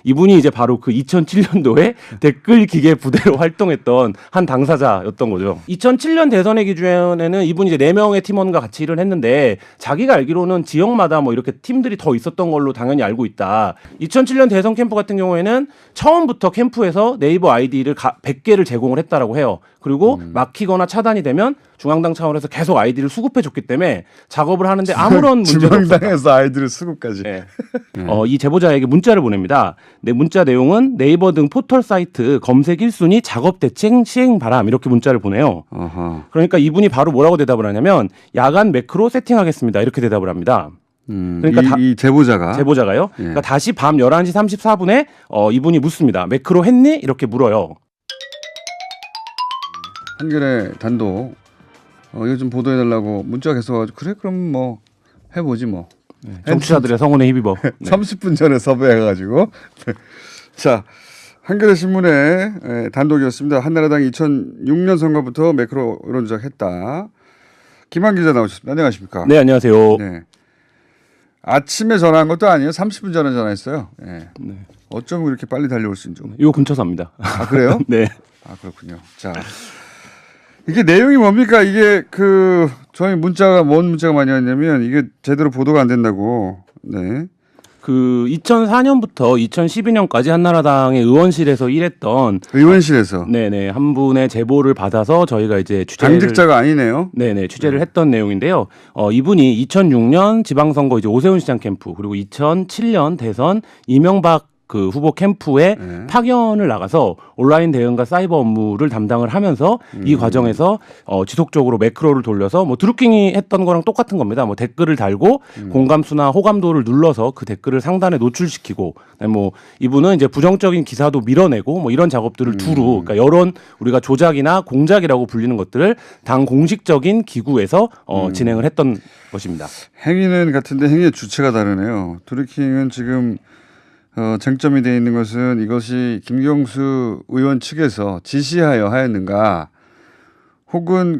이분이 이제 바로 그 2007년도에 댓글 기계 부대로 활동했던 한 당사자였던 거죠. 2007년 대선의 기준에는 이분이 이제 4명의 팀원과 같이 일을 했는데 자기가 알기로는 지역마다 뭐 이렇게 팀들이 더 있었던 걸로 당연히 알고 있다. 2007년 대선 캠프 같은 경우에는 처음부터 캠프에서 네이버 아이디를 100개를 제공을 했다라고 해요. 그리고 막히거나 차단이 되면 중앙당 차원에서 계속 아이디를 수급해 줬기 때문에 작업을 하는데 아무런 문제도 없었다. 중앙당에서 아이디를 수급까지. 네. 이 제보자에게 문자를 보냅니다. 네, 문자 내용은 네이버 등 포털 사이트 검색 1순위 작업 대책 시행 바람 이렇게 문자를 보내요. 어허. 그러니까 이분이 바로 뭐라고 대답을 하냐면 야간 매크로 세팅하겠습니다. 이렇게 대답을 합니다. 그러니까 이 제보자가 제보자가요. 예. 그러니까 다시 밤 11시 34분에 이분이 묻습니다. 매크로 했니? 이렇게 물어요. 한겨레 단독 이거 좀 보도해달라고 문자가 계속 와가지고 그래 그럼 뭐 해보지 뭐. 정치자들의 성원에 힘입어. 네. 30분 전에 섭외해가지고. 자, 한겨레 신문의 단독이었습니다. 한나라당이 2006년 선거부터 매크로 이런 조작했다. 김한 기자 나오셨습니다. 안녕하십니까? 네, 안녕하세요. 네. 아침에 전화한 것도 아니에요. 30분 전에 전화했어요. 네. 네. 어쩜 이렇게 빨리 달려올 수 있는지. 요 근처 삽니다. 아, 그래요? 네. 아, 그렇군요. 자, 이게 내용이 뭡니까? 이게 저희 문자가 뭔 문자가 많이 왔냐면 이게 제대로 보도가 안 된다고. 네. 그 2004년부터 2012년까지 한나라당의 의원실에서 일했던 의원실에서 네네 한 분의 제보를 받아서 저희가 이제 취재를 당직자가 아니네요. 네네 취재를 했던 내용인데요. 이분이 2006년 지방선거 이제 오세훈 시장 캠프 그리고 2007년 대선 이명박 그 후보 캠프에 파견을 나가서 온라인 대응과 사이버 업무를 담당을 하면서 이 과정에서 지속적으로 매크로를 돌려서 뭐 드루킹이 했던 거랑 똑같은 겁니다. 뭐 댓글을 달고 공감수나 호감도를 눌러서 그 댓글을 상단에 노출시키고 뭐 이분은 이제 부정적인 기사도 밀어내고 뭐 이런 작업들을 두루 그러니까 여론 우리가 조작이나 공작이라고 불리는 것들을 당 공식적인 기구에서 진행을 했던 것입니다. 행위는 같은데 행위의 주체가 다르네요. 드루킹은 지금 쟁점이 되어 있는 것은 이것이 김경수 의원 측에서 지시하여 하였는가, 혹은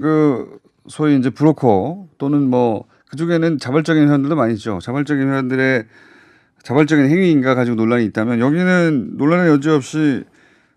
소위 이제 브로커 또는 뭐 그중에는 자발적인 회원들도 많이 있죠. 자발적인 회원들의 자발적인 행위인가 가지고 논란이 있다면 여기는 논란의 여지 없이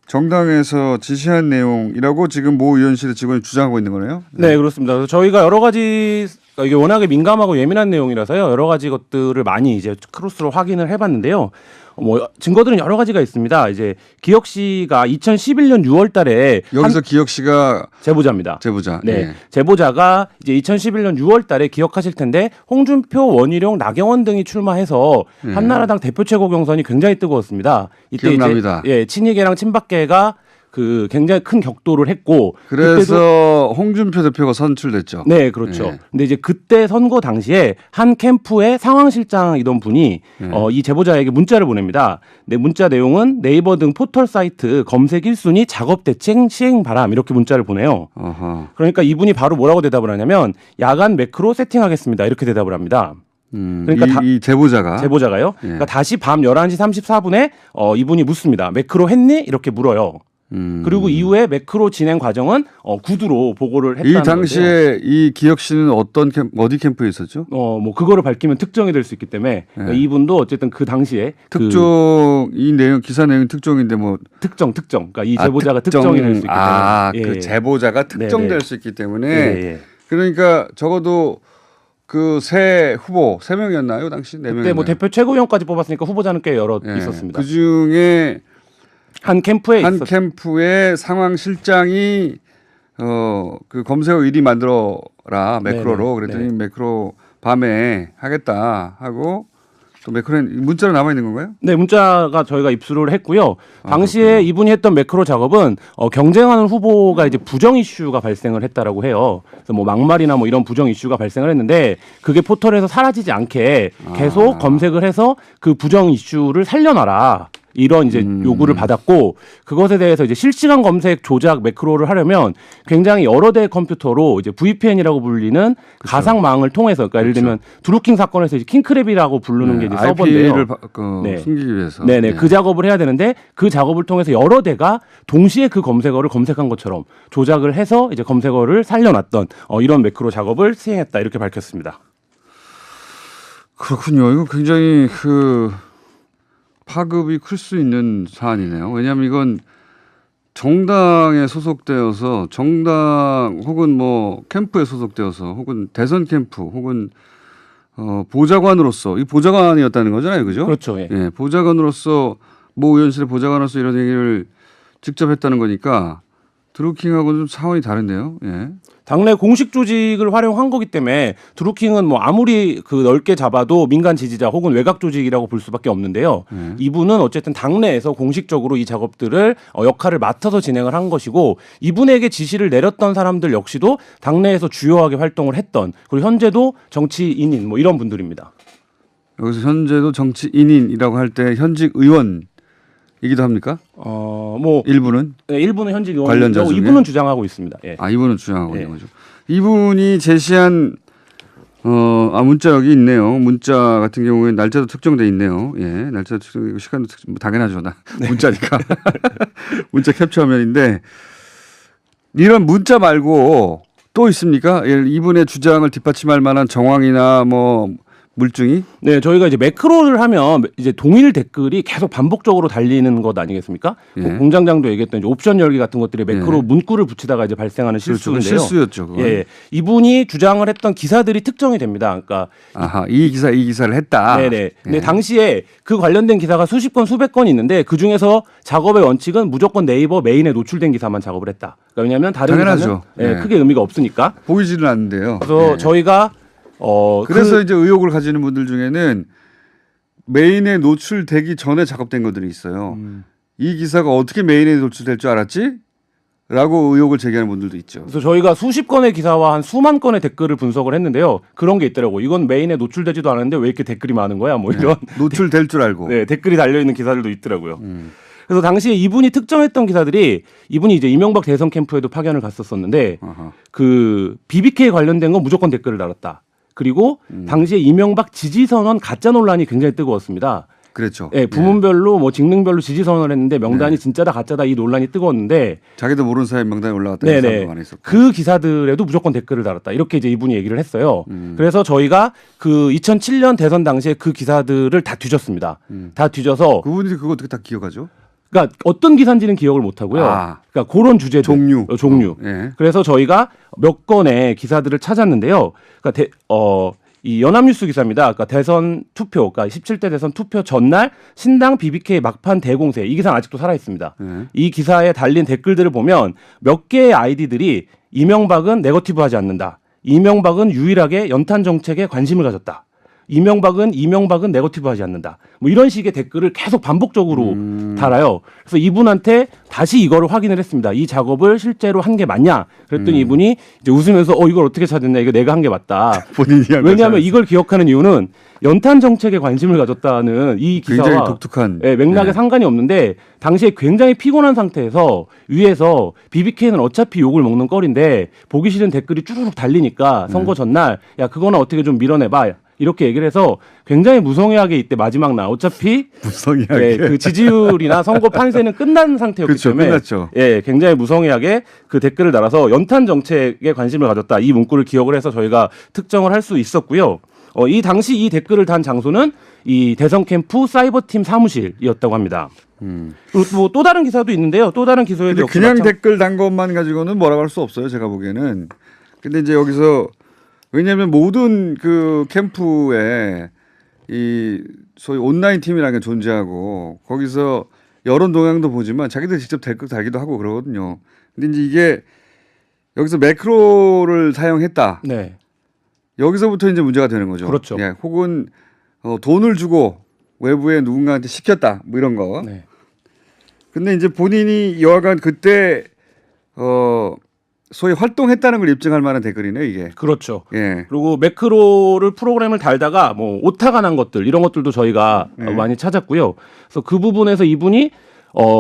정당에서 지시한 내용이라고 지금 모 의원실의 직원이 주장하고 있는 거네요. 네, 그렇습니다. 그래서 저희가 여러 가지 이게 워낙에 민감하고 예민한 내용이라서요. 여러 가지 것들을 많이 이제 크로스로 확인을 해봤는데요. 뭐 증거들은 여러 가지가 있습니다. 이제 기혁 씨가 2011년 6월달에 여기서 기혁 씨가 제보자입니다. 제보자. 네, 네. 제보자가 이제 2011년 6월달에 기억하실 텐데 홍준표, 원희룡, 나경원 등이 출마해서 한나라당 대표 최고 경선이 굉장히 뜨거웠습니다. 이때 기억납니다. 이제 친이계랑 친박계가 그 굉장히 큰 격돌을 했고 그래서 홍준표 대표가 선출됐죠. 네, 그렇죠. 네. 근데 이제 그때 선거 당시에 한 캠프의 상황실장이던 분이 이 제보자에게 문자를 보냅니다. 네, 문자 내용은 네이버 등 포털 사이트 검색 1순위 작업 대책 시행 바람 이렇게 문자를 보내요. 어허. 그러니까 이분이 바로 뭐라고 대답을 하냐면 야간 매크로 세팅하겠습니다. 이렇게 대답을 합니다. 그러니까 이 제보자가 제보자가요. 예. 그러니까 다시 밤 11시 34분에 이분이 묻습니다. 매크로 했니? 이렇게 물어요. 그리고 이후에 매크로 진행 과정은 구두로 보고를 했다는 이 당시에 건데요. 이 기혁 씨는 어디 캠프에 있었죠? 뭐 그거를 밝히면 특정이 될 수 있기 때문에 그러니까 이분도 어쨌든 그 당시에 특종 이 내용 기사 내용 특종인데 뭐 특정 그러니까 이 제보자가 특정이 될 수 있기 때문에 그 제보자가 특정될 네네. 수 있기 때문에 예. 그러니까 적어도 그 세 후보 3명이었나요 당시 4명이었나요? 그때 뭐 대표 최고위원까지 뽑았으니까 후보자는 꽤 여러 있었습니다. 그 중에 한 캠프에 캠프의 상황 실장이 그 검색어 1위 만들어라 매크로로 그랬더니 매크로 밤에 하겠다 하고 또 매크로 문자로 남아 있는 건가요? 네, 문자가 저희가 입수를 했고요. 당시에 이분이 했던 매크로 작업은 경쟁하는 후보가 이제 부정 이슈가 발생을 했다라고 해요. 그래서 뭐 막말이나 뭐 이런 부정 이슈가 발생을 했는데 그게 포털에서 사라지지 않게 계속 검색을 해서 그 부정 이슈를 살려놔라. 이런 이제 요구를 받았고 그것에 대해서 이제 실시간 검색 조작 매크로를 하려면 굉장히 여러 대의 컴퓨터로 이제 VPN이라고 불리는 가상망을 통해서 그러니까 예를 들면 드루킹 사건에서 이제 킹크랩이라고 부르는 게 이제 서버인데요. IP를 숨기기 위해서. 네네 그 작업을 해야 되는데 그 작업을 통해서 여러 대가 동시에 그 검색어를 검색한 것처럼 조작을 해서 이제 검색어를 살려놨던 이런 매크로 작업을 시행했다 이렇게 밝혔습니다. 그렇군요. 이거 굉장히 파급이 클 수 있는 사안이네요. 왜냐하면 이건 정당에 소속되어서 정당 혹은 뭐 캠프에 소속되어서 혹은 대선 캠프 혹은 보좌관으로서 이 보좌관이었다는 거잖아요, 그죠? 그렇죠. 예. 예, 보좌관으로서 모 의원실의 보좌관으로서 이런 얘기를 직접 했다는 거니까 드루킹하고는 좀 차원이 다른데요. 예. 당내 공식 조직을 활용한 거기 때문에 드루킹은 뭐 아무리 그 넓게 잡아도 민간 지지자 혹은 외곽 조직이라고 볼 수밖에 없는데요. 이분은 어쨌든 당내에서 공식적으로 이 작업들을 역할을 맡아서 진행을 한 것이고 이분에게 지시를 내렸던 사람들 역시도 당내에서 주요하게 활동을 했던 그리고 현재도 정치인인 뭐 이런 분들입니다. 여기서 현재도 정치인이라고 할 때 현직 의원이기도 합니까? 뭐 일부는? 네, 일부는 현직 관련자 의원이고 중에? 이분은 주장하고 있습니다. 예. 아, 이분은 주장하고 예. 있는 거죠. 이분이 제시한 문자 여기 있네요. 문자 같은 경우에 날짜도 특정돼 있네요. 예, 날짜도 특정되고 시간도 뭐 당연하죠. 나 문자니까 문자 캡처 화면인데 이런 문자 말고 또 있습니까? 이분의 주장을 뒷받침할 만한 정황이나 뭐 물증이? 네, 저희가 이제 매크로를 하면 이제 동일 댓글이 계속 반복적으로 달리는 것 아니겠습니까? 예. 공장장도 얘기했던 이제 옵션 열기 같은 것들이 매크로 예. 문구를 붙이다가 이제 발생하는 실수인데요. 그렇죠. 실수였죠. 그건. 예, 이분이 주장을 했던 기사들이 특정이 됩니다. 그러니까 아하, 이 기사를 했다. 네네. 근데 예. 당시에 그 관련된 기사가 수십 건, 수백 건 있는데 그 중에서 작업의 원칙은 무조건 네이버 메인에 노출된 기사만 작업을 했다. 그러니까 왜냐하면 다른 당연하죠. 기사는 예. 크게 의미가 없으니까. 보이지는 않는데요. 그래서 예. 저희가 그래서 이제 의혹을 가지는 분들 중에는 메인에 노출되기 전에 작업된 것들이 있어요. 이 기사가 어떻게 메인에 노출될 줄 알았지? 라고 의혹을 제기하는 분들도 있죠. 그래서 저희가 수십 건의 기사와 한 수만 건의 댓글을 분석을 했는데요. 그런 게 있더라고. 이건 메인에 노출되지도 않았는데 왜 이렇게 댓글이 많은 거야? 뭐 이런 노출될 줄 알고. 네, 댓글이 달려 있는 기사들도 있더라고요. 그래서 당시에 이분이 특정했던 기사들이 이분이 이제 이명박 대선 캠프에도 파견을 갔었었는데 아하. 그 BBK 관련된 건 무조건 댓글을 달았다. 그리고 당시에 이명박 지지 선언 가짜 논란이 굉장히 뜨거웠습니다. 그랬죠. 예, 부문별로 뭐 직능별로 지지 선언을 했는데 명단이 진짜다 가짜다 이 논란이 뜨거웠는데 자기도 모르는 사이에 명단에 올라갔다는 사람도 많이 있었고. 그 기사들에도 무조건 댓글을 달았다. 이렇게 이제 이분이 얘기를 했어요. 그래서 저희가 그 2007년 대선 당시에 그 기사들을 다 뒤졌습니다. 다 뒤져서 그분이 그거 어떻게 다 기억하죠? 그러니까 어떤 기사인지는 기억을 못 하고요. 아. 그러니까 그런 주제들 종류. 예. 그래서 저희가 몇 건의 기사들을 찾았는데요. 그러니까 이 연합뉴스 기사입니다. 그러니까 대선 투표, 그러니까 17대 대선 투표 전날 신당 BBK 막판 대공세 이 기사는 아직도 살아 있습니다. 이 기사에 달린 댓글들을 보면 몇 개의 아이디들이 이명박은 네거티브하지 않는다. 이명박은 유일하게 연탄 정책에 관심을 가졌다. 이명박은 네거티브하지 않는다. 뭐 이런 식의 댓글을 계속 반복적으로 달아요. 그래서 이분한테 다시 이거를 확인을 했습니다. 이 작업을 실제로 한 게 맞냐? 그랬더니 이분이 이제 웃으면서 이걸 어떻게 찾았냐? 이거 내가 한 게 맞다. 본인이 한 왜냐하면 이걸 기억하는 이유는 연탄 정책에 관심을 가졌다는 이 기사와 굉장히 독특한 맥락에 상관이 없는데 당시에 굉장히 피곤한 상태에서 위에서 BBK는 어차피 욕을 먹는 꼴인데 보기 싫은 댓글이 쭈르륵 달리니까 선거 전날 야 그거는 어떻게 좀 밀어내봐. 이렇게 얘기를 해서 굉장히 무성의하게 이때 마지막 날 어차피 무성의하게 그 지지율이나 선거 판세는 끝난 상태였기 그렇죠, 때문에 끝났죠. 굉장히 무성의하게 그 댓글을 달아서 연탄 정책에 관심을 가졌다 이 문구를 기억을 해서 저희가 특정을 할 수 있었고요. 이 당시 이 댓글을 단 장소는 이 대선 캠프 사이버팀 사무실이었다고 합니다. 그리고 뭐 또 다른 기사도 있는데요. 또 다른 기사에도 역시 그냥 댓글 단 것만 가지고는 뭐라고 할 수 없어요. 제가 보기에는. 근데 이제 여기서 왜냐하면 모든 그 캠프에 이 소위 온라인 팀이라는 게 존재하고 거기서 여론 동향도 보지만 자기들 직접 댓글 달기도 하고 그러거든요. 근데 이제 이게 여기서 매크로를 사용했다. 네. 여기서부터 이제 문제가 되는 거죠. 그렇죠. 예, 혹은 돈을 주고 외부에 누군가한테 시켰다. 뭐 이런 거. 네. 근데 이제 본인이 여하간 그때 소위 활동했다는 걸 입증할 만한 댓글이네 이게. 그렇죠. 예. 그리고 매크로를 프로그램을 달다가 뭐 오타가 난 것들 이런 것들도 저희가 많이 찾았고요. 그래서 그 부분에서 이분이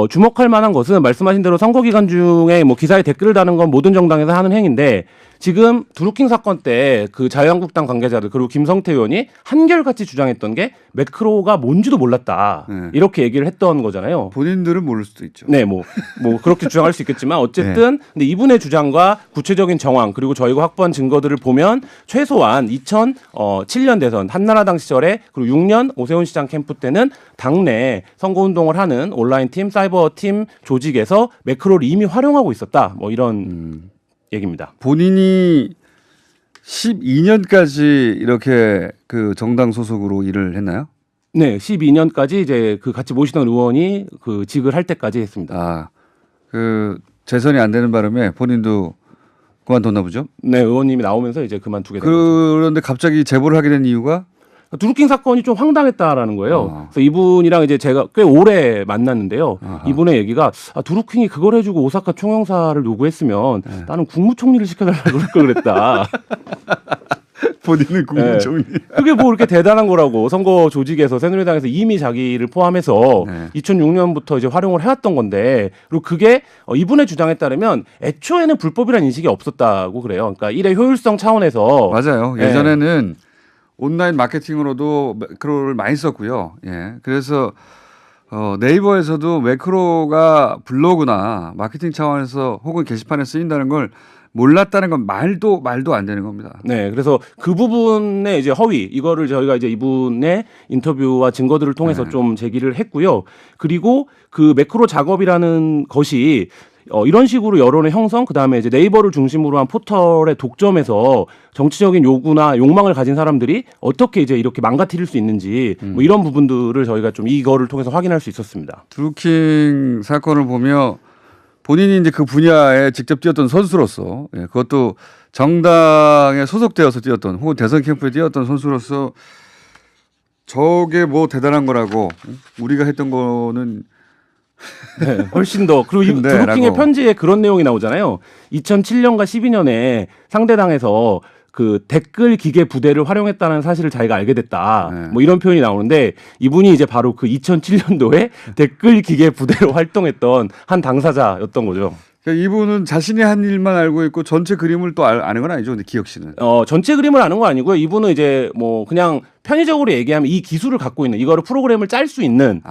주목할 만한 것은 말씀하신 대로 선거 기간 중에 뭐 기사에 댓글을 다는 건 모든 정당에서 하는 행위인데 지금 드루킹 사건 때 그 자유한국당 관계자들 그리고 김성태 의원이 한결같이 주장했던 게 매크로가 뭔지도 몰랐다. 네. 이렇게 얘기를 했던 거잖아요. 본인들은 모를 수도 있죠. 네, 뭐 그렇게 주장할 수 있겠지만 어쨌든 근데 이분의 주장과 구체적인 정황 그리고 저희가 확보한 증거들을 보면 최소한 2007년 대선 한나라당 시절에 그리고 6년 오세훈 시장 캠프 때는 당내 선거운동을 하는 온라인 팀, 사이버 팀 조직에서 매크로를 이미 활용하고 있었다. 뭐 이런 얘기입니다. 본인이 12년까지 이렇게 그 정당 소속으로 일을 했나요? 네, 12년까지 이제 그 같이 모시던 의원이 그 직을 할 때까지 했습니다. 아, 그 재선이 안 되는 바람에 본인도 그만뒀나 보죠? 네, 의원님이 나오면서 이제 그만두게 된 거죠. 그런데 갑자기 제보를 하게 된 이유가 드루킹 사건이 좀 황당했다라는 거예요. 아. 그래서 이분이랑 이제 제가 꽤 오래 만났는데요. 아하. 이분의 얘기가 드루킹이 그걸 해주고 오사카 총영사를 요구했으면 나는 국무총리를 시켜달라고 그럴 걸 그랬다. 본인은 국무총리. 그게 뭐 이렇게 대단한 거라고 선거 조직에서 새누리당에서 이미 자기를 포함해서 네. 2006년부터 이제 활용을 해왔던 건데 그리고 그게 이분의 주장에 따르면 애초에는 불법이라는 인식이 없었다고 그래요. 그러니까 일의 효율성 차원에서 맞아요. 예. 예전에는 온라인 마케팅으로도 매크로를 많이 썼고요. 예. 그래서 네이버에서도 매크로가 블로그나 마케팅 차원에서 혹은 게시판에 쓰인다는 걸 몰랐다는 건 말도 안 되는 겁니다. 네, 그래서 그 부분의 이제 허위 이거를 저희가 이제 이분의 인터뷰와 증거들을 통해서 네. 좀 제기를 했고요. 그리고 그 매크로 작업이라는 것이 이런 식으로 여론의 형성, 그 다음에 이제 네이버를 중심으로 한 포털의 독점에서 정치적인 요구나 욕망을 가진 사람들이 어떻게 이제 이렇게 망가뜨릴 수 있는지 뭐 이런 부분들을 저희가 좀 이거를 통해서 확인할 수 있었습니다. 드루킹 사건을 보며 본인이 이제 그 분야에 직접 뛰었던 선수로서, 예, 그것도 정당에 소속되어서 뛰었던 혹은 대선 캠프에 뛰었던 선수로서 저게 뭐 대단한 거라고 우리가 했던 거는 네, 훨씬 더. 그리고 이 근데 드루킹의 라고. 편지에 그런 내용이 나오잖아요. 2007년과 12년에 상대당에서 그 댓글 기계 부대를 활용했다는 사실을 자기가 알게 됐다. 네. 뭐 이런 표현이 나오는데 이분이 이제 바로 그 2007년도에 댓글 기계 부대로 활동했던 한 당사자였던 거죠. 그러니까 이분은 자신이 한 일만 알고 있고 전체 그림을 또 아는 건 아니죠. 근데 기억 씨는. 전체 그림을 아는 거 아니고요. 이분은 이제 뭐 그냥 편의적으로 얘기하면 이 기술을 갖고 있는 이거를 프로그램을 짤 수 있는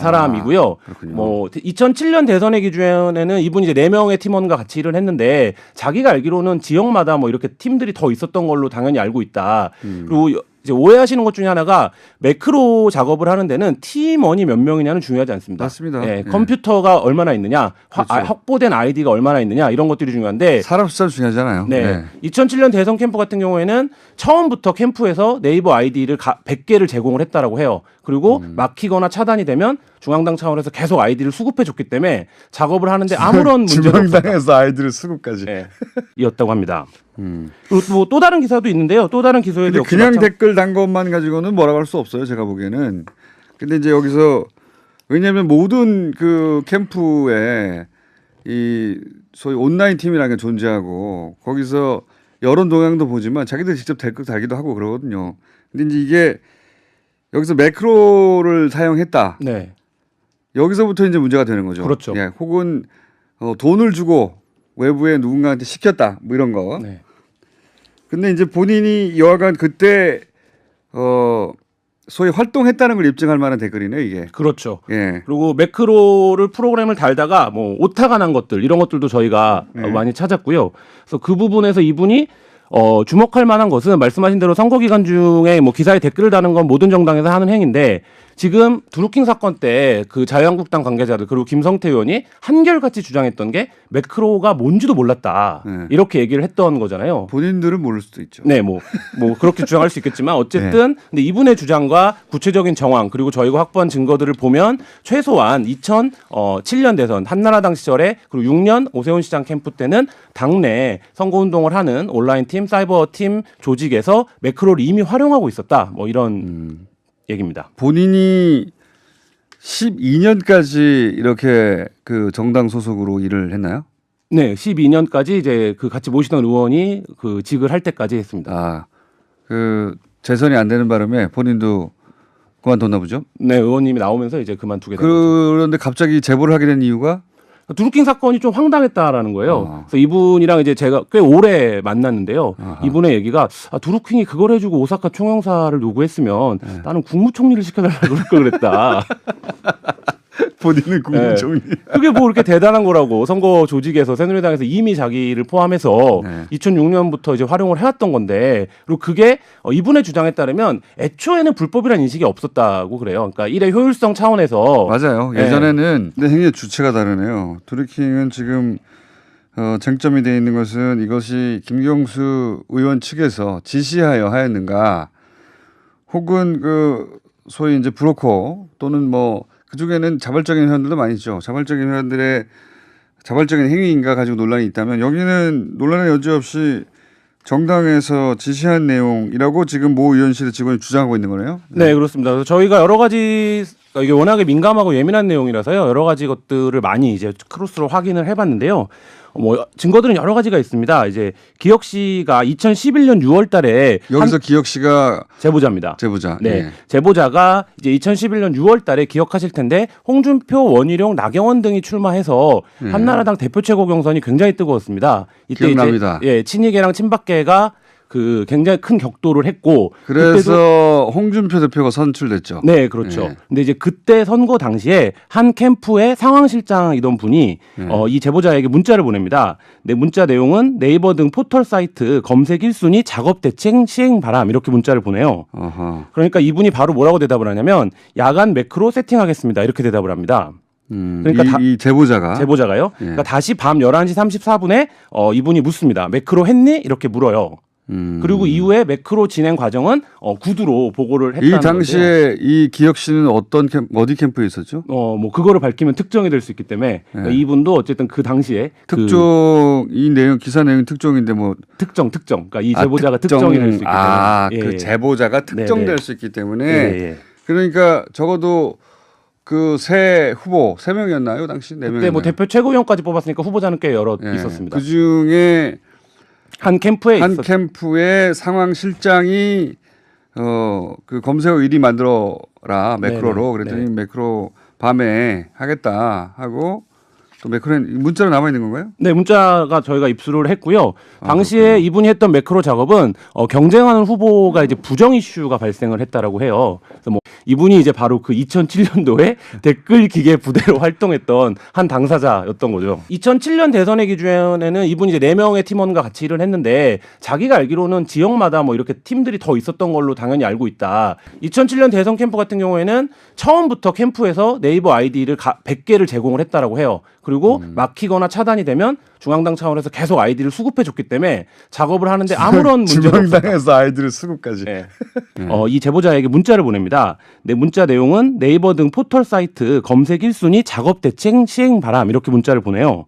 사람이고요. 그렇군요. 뭐 2007년 대선의 기준에는 이분이 이제 4명의 팀원과 같이 일을 했는데 자기가 알기로는 지역마다 뭐 이렇게 팀들이 더 있었던 걸로 당연히 알고 있다. 그리고 이제 오해하시는 것 중에 하나가 매크로 작업을 하는 데는 팀원이 몇 명이냐는 중요하지 않습니다. 맞습니다. 예, 예. 컴퓨터가 얼마나 있느냐, 그렇죠. 확보된 아이디가 얼마나 있느냐 이런 것들이 중요한데 사람 숫자 중요하잖아요. 네. 2007년 대선 캠프 같은 경우에는 처음부터 캠프에서 네이버 아이디를 100개를 제공을 했다라고 해요. 그리고 막히거나 차단이 되면 중앙당 차원에서 계속 아이디를 수급해 줬기 때문에 작업을 하는데 아무런 문제가 없었다. 중앙당에서 아이들을 수급까지. 네. 이었다고 합니다. 그리고 뭐 또 다른 기사도 있는데요. 또 다른 기사에도 근데 역시 그냥 댓글 단 것만 가지고는 뭐라고 할 수 없어요. 제가 보기에는. 근데 이제 여기서 왜냐하면 모든 그 캠프에 이 소위 온라인 팀이라는 게 존재하고 거기서 여론 동향도 보지만 자기들 직접 댓글 달기도 하고 그러거든요. 근데 이제 이게 여기서 매크로를 사용했다. 네. 여기서부터 이제 문제가 되는 거죠. 그렇죠. 예, 혹은 돈을 주고 외부에 누군가한테 시켰다. 뭐 이런 거. 네. 근데 이제 본인이 여하간 그때 소위 활동했다는 걸 입증할 만한 댓글이네 이게. 그렇죠. 예. 그리고 매크로를 프로그램을 달다가 뭐 오타가 난 것들 이런 것들도 저희가 많이 찾았고요. 그래서 그 부분에서 이분이 주목할 만한 것은 말씀하신 대로 선거 기간 중에 뭐 기사에 댓글을 다는 건 모든 정당에서 하는 행위인데 지금 드루킹 사건 때 그 자유한국당 관계자들 그리고 김성태 의원이 한결같이 주장했던 게 매크로가 뭔지도 몰랐다. 네. 이렇게 얘기를 했던 거잖아요. 본인들은 모를 수도 있죠. 네, 뭐 그렇게 주장할 수 있겠지만 어쨌든 근데 이분의 주장과 구체적인 정황 그리고 저희가 확보한 증거들을 보면 최소한 2007년 대선 한나라당 시절에 그리고 6년 오세훈 시장 캠프 때는 당내 선거운동을 하는 온라인 팀, 사이버 팀 조직에서 매크로를 이미 활용하고 있었다. 뭐 이런 얘기입니다. 본인이 12년까지 이렇게 그 정당 소속으로 일을 했나요? 네, 12년까지 이제 그 같이 모시던 의원이 그 직을 할 때까지 했습니다. 그 재선이 안 되는 바람에 본인도 그만뒀나 보죠. 네, 의원님이 나오면서 이제 그만두게 된 거죠. 그런데 갑자기 제보를 하게 된 이유가 드루킹 사건이 좀 황당했다라는 거예요. 그래서 이분이랑 이제 제가 꽤 오래 만났는데요. 이분의 얘기가 드루킹이 그걸 해주고 오사카 총영사를 요구했으면 나는 국무총리를 시켜달라고 그럴 걸 그랬다. 본인은 국무총리. 그게 뭐 이렇게 대단한 거라고. 선거 조직에서 새누리당에서 이미 자기를 포함해서 2006년부터 이제 활용을 해왔던 건데, 그리고 그게 이분의 주장에 따르면 애초에는 불법이라는 인식이 없었다고 그래요. 그러니까 일의 효율성 차원에서 맞아요. 예전에는 근데 행위의 주체가 다르네요. 드루킹은 지금 쟁점이 돼 있는 것은 이것이 김경수 의원 측에서 지시하여 하였는가, 혹은 그 소위 이제 브로커 또는 뭐 그중에는 자발적인 회원들도 많이 있죠. 자발적인 회원들의 자발적인 행위인가 가지고 논란이 있다면, 여기는 논란의 여지 없이 정당에서 지시한 내용이라고 지금 모 의원실의 직원이 주장하고 있는 거네요. 네, 그렇습니다. 그래서 저희가 여러 가지 이게 워낙에 민감하고 예민한 내용이라서요. 여러 가지 것들을 많이 이제 크로스로 확인을 해봤는데요. 뭐 증거들은 여러 가지가 있습니다. 이제 기혁 씨가 2011년 6월달에 여기서 기혁 씨가 제보자입니다. 제보자. 네, 네. 제보자가 이제 2011년 6월달에 기억하실 텐데 홍준표, 원희룡, 나경원 등이 출마해서 한나라당 대표 최고 경선이 굉장히 뜨거웠습니다. 이때 기억납니다. 이제 친이계랑 친박계가 그 굉장히 큰 격돌을 했고, 그래서 홍준표 대표가 선출됐죠. 네, 그렇죠. 네. 근데 이제 그때 선거 당시에 한 캠프의 상황실장이던 분이 이 제보자에게 문자를 보냅니다. 네, 문자 내용은 네이버 등 포털 사이트 검색 1순위 작업 대책 시행 바람, 이렇게 문자를 보내요. 그러니까 이분이 바로 뭐라고 대답을 하냐면 야간 매크로 세팅하겠습니다, 이렇게 대답을 합니다. 그러니까 이 제보자가요. 예. 그러니까 다시 밤 11시 34분에 이분이 묻습니다. 매크로 했니? 이렇게 물어요. 그리고 이후에 매크로 진행 과정은 구두로 보고를 했다는 이 당시에 건데요. 이 기혁 씨는 어디 캠프에 있었죠? 뭐 그거를 밝히면 특정이 될 수 있기 때문에 그러니까 이분도 어쨌든 그 당시에 특종 이 내용 기사 내용 특종인데 뭐 특정 그러니까 이 제보자가 특정이 될 수 있기 때문에 그 제보자가 특정될 네네. 수 있기 때문에 그러니까 적어도 그 세 후보 3명이었나요 당시? 4명이었나요? 그때 뭐 대표 최고위원까지 뽑았으니까 후보자는 꽤 여러 있었습니다. 그 중에 한 캠프에 캠프의 상황 실장이 그 검색어 1위 만들어라 매크로로. 네네. 그랬더니 매크로 밤에 하겠다 하고 또 매크로는 문자로 남아 있는 건가요? 네, 문자가 저희가 입수를 했고요. 당시에 이분이 했던 매크로 작업은 경쟁하는 후보가 이제 부정 이슈가 발생을 했다라고 해요. 그래서 뭐 이분이 이제 바로 그 2007년도에 댓글 기계 부대로 활동했던 한 당사자였던 거죠. 2007년 대선의 기준에는 이분이 이제 4명의 팀원과 같이 일을 했는데 자기가 알기로는 지역마다 뭐 이렇게 팀들이 더 있었던 걸로 당연히 알고 있다. 2007년 대선 캠프 같은 경우에는 처음부터 캠프에서 네이버 아이디를 100개를 제공을 했다라고 해요. 그리고 막히거나 차단이 되면 중앙당 차원에서 계속 아이디를 수급해 줬기 때문에 작업을 하는데 아무런 문제가 없었다. 중앙당에서 아이디를 수급까지. 네. 이 제보자에게 문자를 보냅니다. 네, 문자 내용은 네이버 등 포털 사이트 검색 1순위 작업 대책 시행 바람, 이렇게 문자를 보내요.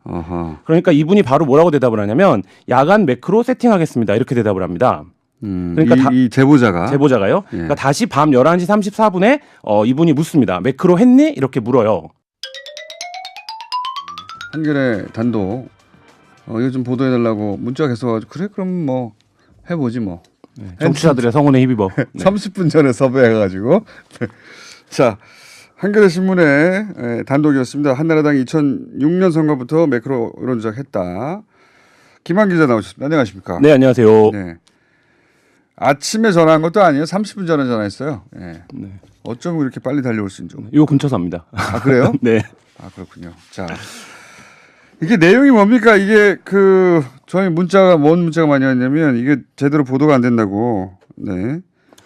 그러니까 이분이 바로 뭐라고 대답을 하냐면 야간 매크로 세팅하겠습니다, 이렇게 대답을 합니다. 그러니까 이 제보자가요. 그러니까 다시 밤 11시 34분에 이분이 묻습니다. 매크로 했니? 이렇게 물어요. 한겨레 단독 이거 좀 보도해달라고 문자가 계속 와가지고 그래 그럼 뭐 해보지 뭐. 정치자들의 성원에 힘입어. 네. 30분 전에 섭외해가지고 자 한겨레 신문의 단독이었습니다. 한나라당 2006년 선거부터 매크로 이런 조작했다. 김한 기자 나오셨습니다. 안녕하십니까? 네, 안녕하세요. 네. 아침에 전화한 것도 아니에요. 30분 전에 전화했어요. 네. 어쩜 이렇게 빨리 달려올 수 있는지. 요 근처 삽니다. 아 그래요? 네. 아 그렇군요. 자 이게 내용이 뭡니까? 이게 저희 문자가 뭔 문자가 많이 왔냐면 이게 제대로 보도가 안 된다고. 네.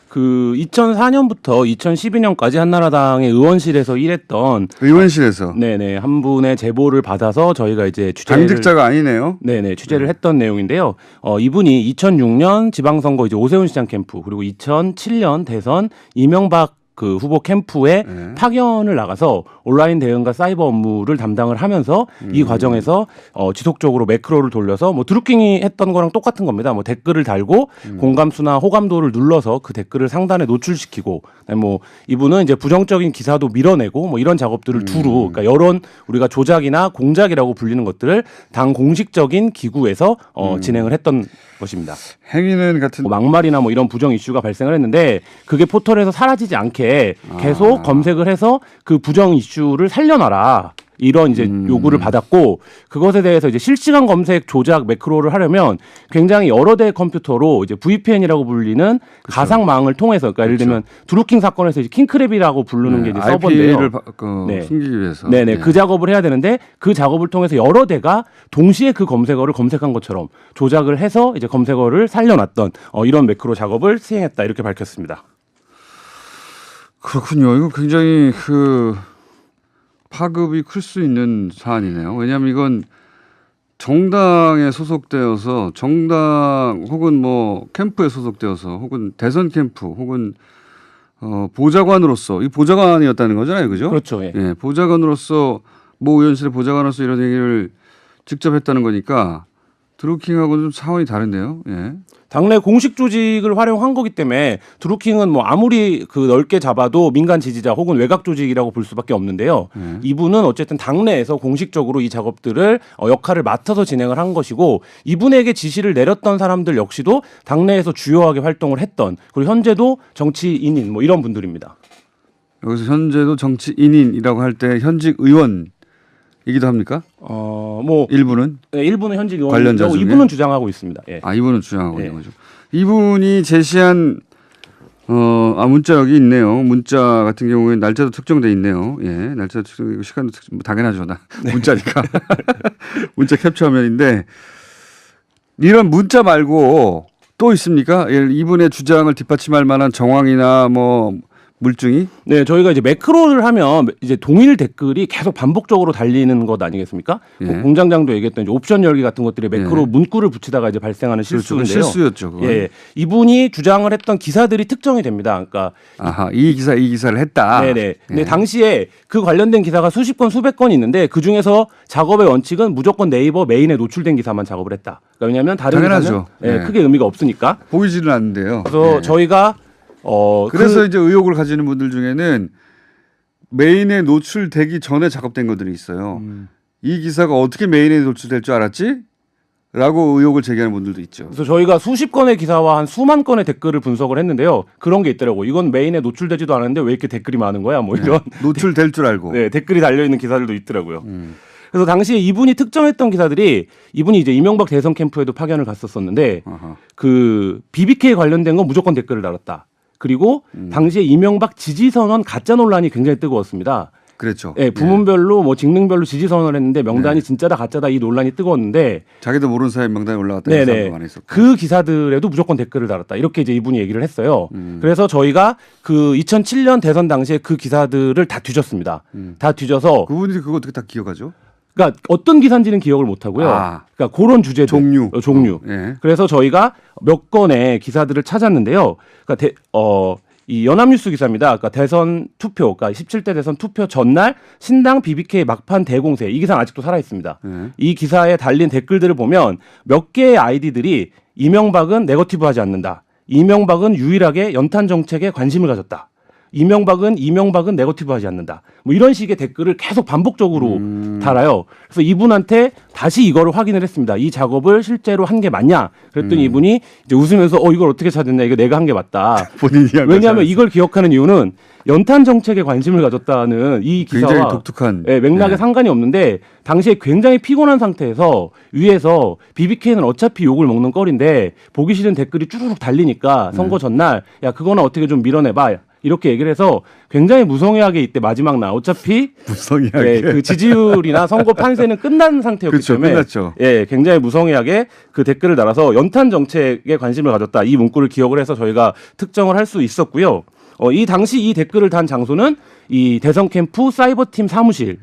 그 2004년부터 2012년까지 한나라당의 의원실에서 일했던 의원실에서 네네 한 분의 제보를 받아서 저희가 이제 당직자가 아니네요. 네네 취재를 했던 내용인데요. 이분이 2006년 지방선거 이제 오세훈 시장 캠프, 그리고 2007년 대선 이명박 그 후보 캠프에 파견을 나가서 온라인 대응과 사이버 업무를 담당을 하면서 이 과정에서 지속적으로 매크로를 돌려서 뭐 드루킹이 했던 거랑 똑같은 겁니다. 뭐 댓글을 달고 공감수나 호감도를 눌러서 그 댓글을 상단에 노출시키고, 뭐 이분은 이제 부정적인 기사도 밀어내고 뭐 이런 작업들을 두루, 그러니까 여론 우리가 조작이나 공작이라고 불리는 것들을 당 공식적인 기구에서 진행을 했던 것입니다. 행위는 같은 뭐 막말이나 뭐 이런 부정 이슈가 발생을 했는데 그게 포털에서 사라지지 않게 이렇게 계속 검색을 해서 그 부정 이슈를 살려놔라. 이런 이제 요구를 받았고 그것에 대해서 이제 실시간 검색 조작 매크로를 하려면 굉장히 여러 대의 컴퓨터로 이제 VPN이라고 불리는 가상망을 통해서 그러니까 예를 들면 드루킹 사건에서 이제 킹크랩이라고 부르는 게 이제 서버인데요. IP를 숨기기 위해서. 네네 그 작업을 해야 되는데 그 작업을 통해서 여러 대가 동시에 그 검색어를 검색한 것처럼 조작을 해서 이제 검색어를 살려놨던 이런 매크로 작업을 시행했다 이렇게 밝혔습니다. 그렇군요. 이거 굉장히 파급이 클 수 있는 사안이네요. 왜냐하면 이건 정당에 소속되어서 정당 혹은 뭐 캠프에 소속되어서 혹은 대선 캠프 혹은 보좌관으로서 이 보좌관이었다는 거잖아요, 그죠? 그렇죠. 예. 예, 보좌관으로서 모 의원실의 보좌관으로서 이런 얘기를 직접 했다는 거니까 드루킹하고는 좀 차원이 다른데요. 예. 당내 공식 조직을 활용한 거기 때문에 드루킹은 뭐 아무리 넓게 잡아도 민간 지지자 혹은 외곽 조직이라고 볼 수밖에 없는데요. 이분은 어쨌든 당내에서 공식적으로 이 작업들을 역할을 맡아서 진행을 한 것이고 이분에게 지시를 내렸던 사람들 역시도 당내에서 주요하게 활동을 했던 그리고 현재도 정치인인 뭐 이런 분들입니다. 여기서 현재도 정치인이라고 할 때 현직 의원이기도 합니까? 뭐 일부는? 네, 일부는 현직 관련자 의원이고 중에? 이분은 주장하고 있습니다. 예. 이분은 주장하고 예. 있는 거죠. 이분이 제시한 문자 여기 있네요. 문자 같은 경우에 날짜도 특정돼 있네요. 예, 날짜도 특정, 시간도 특정, 당연하죠. 문자니까. 문자 캡처 화면인데 이런 문자 말고 또 있습니까? 이분의 주장을 뒷받침할 만한 정황이나 뭐 물증이? 네, 저희가 이제 매크로를 하면 이제 동일 댓글이 계속 반복적으로 달리는 것 아니겠습니까? 예. 뭐 공장장도 얘기했던 이제 옵션 열기 같은 것들이 매크로 예. 문구를 붙이다가 이제 발생하는 실수인데요. 실수였죠. 그건. 예, 이분이 주장을 했던 기사들이 특정이 됩니다. 그러니까 이 기사를 했다. 네네. 근데 당시에 그 관련된 기사가 수십 건, 수백 건 있는데 그 중에서 작업의 원칙은 무조건 네이버 메인에 노출된 기사만 작업을 했다. 그러니까 왜냐하면 다른 당연하죠. 기사는 네. 크게 의미가 없으니까. 보이지는 않는데요. 그래서 저희가 그래서 이제 의혹을 가지는 분들 중에는 메인에 노출되기 전에 작업된 것들이 있어요. 이 기사가 어떻게 메인에 노출될 줄 알았지? 라고 의혹을 제기하는 분들도 있죠. 그래서 저희가 수십 건의 기사와 한 수만 건의 댓글을 분석을 했는데요. 그런 게 있더라고. 이건 메인에 노출되지도 않았는데 왜 이렇게 댓글이 많은 거야? 뭐 이런 노출될 줄 알고. 네, 댓글이 달려 있는 기사들도 있더라고요. 그래서 당시에 이분이 특정했던 기사들이 이분이 이제 이명박 대선 캠프에도 파견을 갔었었는데 그 BBK 관련된 건 무조건 댓글을 달았다. 그리고 당시에 이명박 지지 선언 가짜 논란이 굉장히 뜨거웠습니다. 그랬죠. 예, 부문별로 뭐 직능별로 지지 선언을 했는데 명단이 진짜다 가짜다 이 논란이 뜨거웠는데 자기도 모르는 사람이 명단에 올라갔다는 사람도 많이 있었고. 그 기사들에도 무조건 댓글을 달았다. 이렇게 이제 이분이 얘기를 했어요. 그래서 저희가 그 2007년 대선 당시에 그 기사들을 다 뒤졌습니다. 다 뒤져서 그분들이 그거 어떻게 다 기억하죠? 그러니까 어떤 기사인지는 기억을 못 하고요. 그러니까 그런 주제들 종류. 예. 그래서 저희가 몇 건의 기사들을 찾았는데요. 그러니까 이 연합뉴스 기사입니다. 그러니까 대선 투표, 그러니까 17대 대선 투표 전날 신당 BBK 막판 대공세 이 기사는 아직도 살아 있습니다. 이 기사에 달린 댓글들을 보면 몇 개의 아이디들이 이명박은 네거티브하지 않는다. 이명박은 유일하게 연탄 정책에 관심을 가졌다. 이명박은 네거티브하지 않는다. 뭐 이런 식의 댓글을 계속 반복적으로 달아요. 그래서 이분한테 다시 이거를 확인을 했습니다. 이 작업을 실제로 한 게 맞냐? 그랬더니 이분이 이제 웃으면서 이걸 어떻게 찾았냐? 이거 내가 한 게 맞다. 본인이 한 왜냐하면 이걸 기억하는 이유는 연탄 정책에 관심을 가졌다는 이 기사와 굉장히 독특한 맥락에 상관이 없는데 당시에 굉장히 피곤한 상태에서 위에서 BBK는 어차피 욕을 먹는 꼴인데 보기 싫은 댓글이 쭈르륵 달리니까 선거 전날 야 그거는 어떻게 좀 밀어내봐. 이렇게 얘기를 해서 굉장히 무성의하게 이때 마지막 날 어차피 무성의하게 그 지지율이나 선거 판세는 끝난 상태였기 그렇죠, 때문에 끝났죠. 굉장히 무성의하게 그 댓글을 달아서 연탄 정책에 관심을 가졌다 이 문구를 기억을 해서 저희가 특정을 할 수 있었고요. 이 당시 이 댓글을 단 장소는 이 대선 캠프 사이버팀 사무실